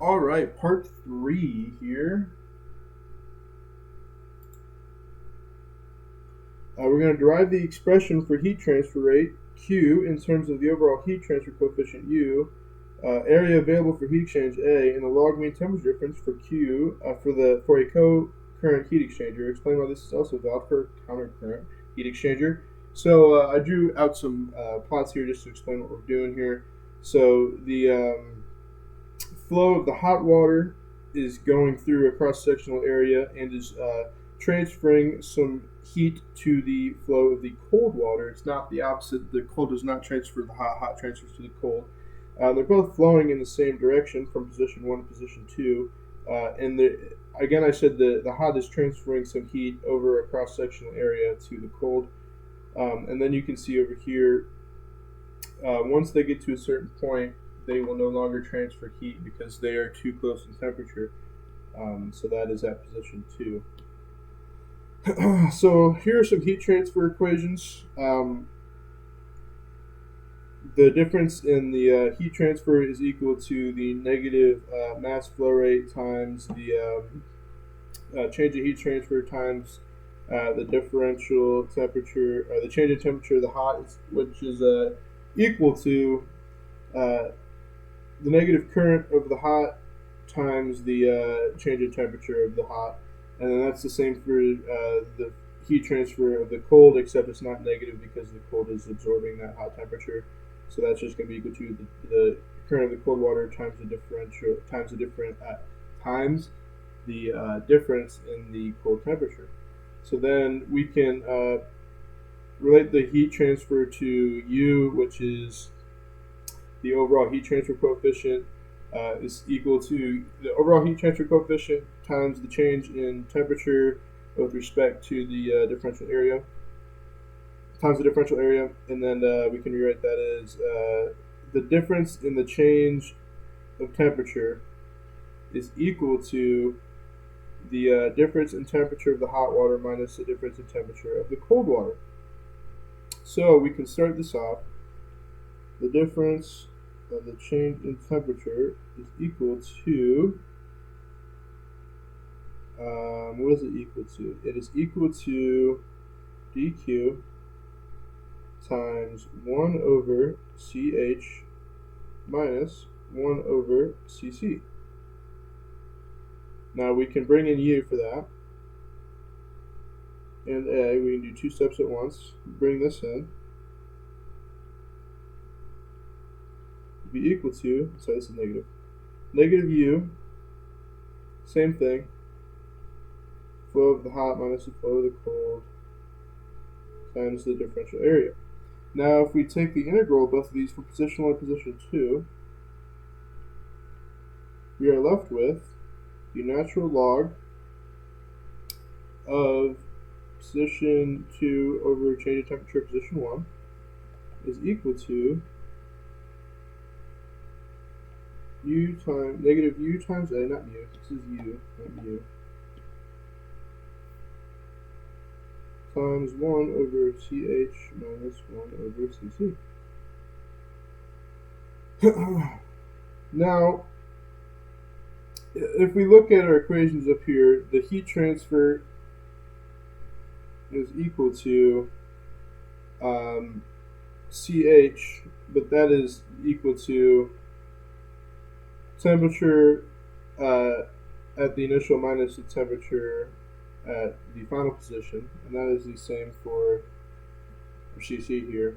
All right, part 3 here. We're going to derive the expression for heat transfer rate, Q, in terms of the overall heat transfer coefficient, U, area available for heat exchange, A, and the log mean temperature difference for Q for a co-current heat exchanger. Explain why this is also valid for a counter-current heat exchanger. So I drew out some plots here just to explain what we're doing here. So the flow of the hot water is going through a cross-sectional area and is transferring some heat to the flow of the cold water. It's not the opposite. The cold does not transfer the hot. Hot transfers to the cold. They're both flowing in the same direction from position 1 to position 2. Again, I said the hot is transferring some heat over a cross-sectional area to the cold. And then you can see over here, once they get to a certain point, they will no longer transfer heat because they are too close in temperature. So that is at position 2. So here are some heat transfer equations. The difference in the heat transfer is equal to the negative mass flow rate times the change of heat transfer times the differential temperature, or the change in temperature of the hot, which is equal to the negative current of the hot times the change in temperature of the hot. And then that's the same for the heat transfer of the cold, except it's not negative because the cold is absorbing that hot temperature. So that's just going to be equal to the current of the cold water times the differential times the difference in the cold temperature. So then we can relate the heat transfer to U, which is the overall heat transfer coefficient, is equal to the overall heat transfer coefficient times the change in temperature with respect to the differential area, times the differential area, and then we can rewrite that as the difference in the change of temperature is equal to the difference in temperature of the hot water minus the difference in temperature of the cold water. So we can start this off. The difference of the change in temperature is equal to, what is it equal to? It is equal to dq times 1 over ch minus 1 over cc. Now we can bring in u for that, and a, we can do two steps at once. Bring this in. Be equal to, sorry, this is negative. Negative u, same thing. Flow of the hot minus the flow of the cold times the differential area. Now if we take the integral of both of these from position 1 to position 2, we are left with the natural log of position 2 over change of temperature of position 1 is equal to u times negative u times a, not mu, this is u, not mu, times 1 over ch minus 1 over cc. Now, if we look at our equations up here, the heat transfer is equal to ch, but that is equal to temperature at the initial minus the temperature at the final position, and that is the same for cc here.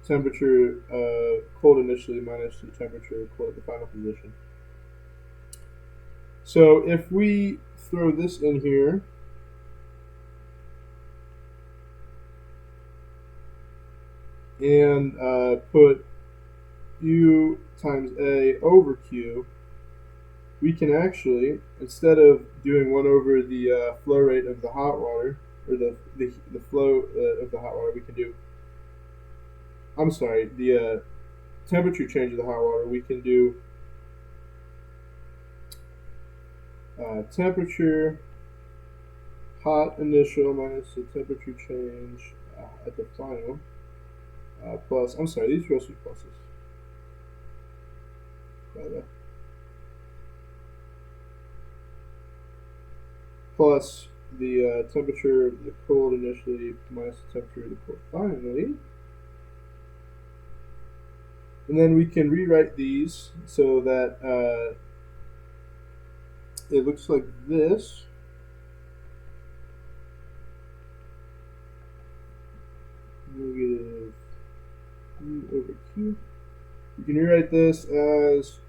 Temperature cold initially minus the temperature cold at the final position. So if we throw this in here, and put u times a over q, we can actually, instead of doing 1 over the flow rate of the hot water, or the flow of the hot water, we can do, I'm sorry, the temperature change of the hot water, we can do temperature hot initial minus the temperature change at the final, plus, I'm sorry, these are supposed to be pluses. by the way. Plus the temperature of the cold initially minus the temperature of the cold finally. And then we can rewrite these so that it looks like this. Negative U over Q. You can rewrite this as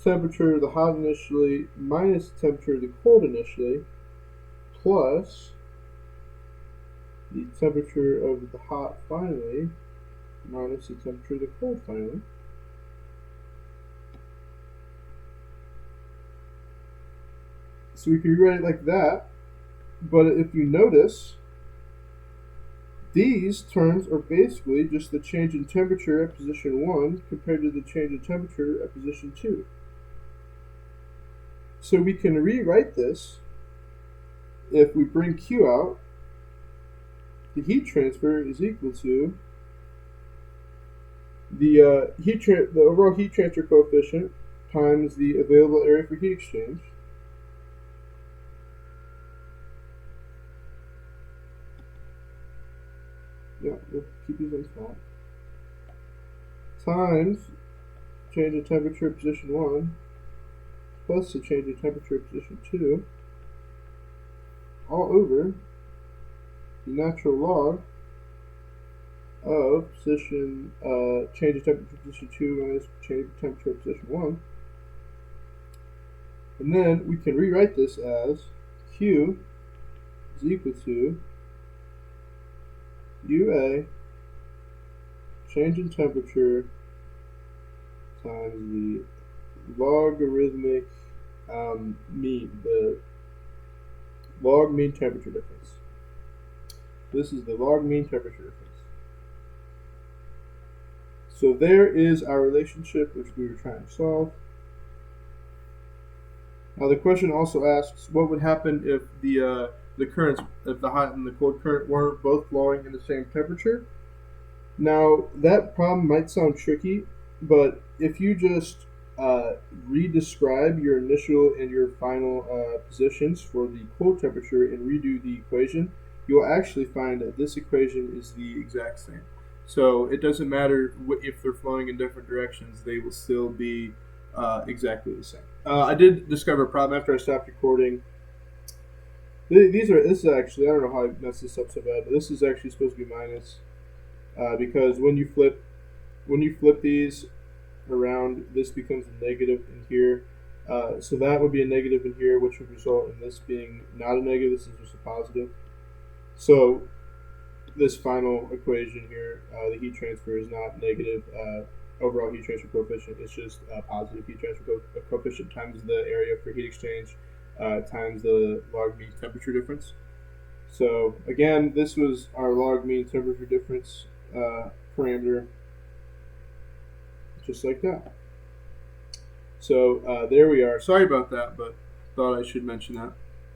temperature of the hot initially minus temperature of the cold initially plus the temperature of the hot finally minus the temperature of the cold finally. So we can rewrite it like that, but if you notice, these terms are basically just the change in temperature at position 1 compared to the change in temperature at position 2. So we can rewrite this. If we bring Q out, the heat transfer is equal to the overall heat transfer coefficient times the available area for heat exchange we'll keep these on top, times change in temperature at position 1 plus the change in temperature at position 2 all over the natural log of position change of temperature at position 2 minus change of temperature at position 1. And then we can rewrite this as Q is equal to UA change in temperature times the logarithmic mean, the log mean temperature difference. This is the log mean temperature difference. So there is our relationship which we were trying to solve. Now the question also asks what would happen if the currents, if the hot and the cold current weren't both flowing in the same temperature. Now that problem might sound tricky, but if you just re-describe your initial and your final positions for the cold temperature and redo the equation, you'll actually find that this equation is the exact same. So it doesn't matter if they're flowing in different directions, they will still be exactly the same. I did discover a problem after I stopped recording. This is actually, I don't know how I messed this up so bad, but this is actually supposed to be minus because when you flip these around, this becomes a negative in here. So that would be a negative in here, which would result in this being not a negative. This is just a positive. So this final equation here, the heat transfer is not negative overall heat transfer coefficient. It's just positive heat transfer coefficient times the area for heat exchange times the log mean temperature difference. So again, this was our log mean temperature difference parameter, just like that. So there we are. Sorry about that, but thought I should mention that.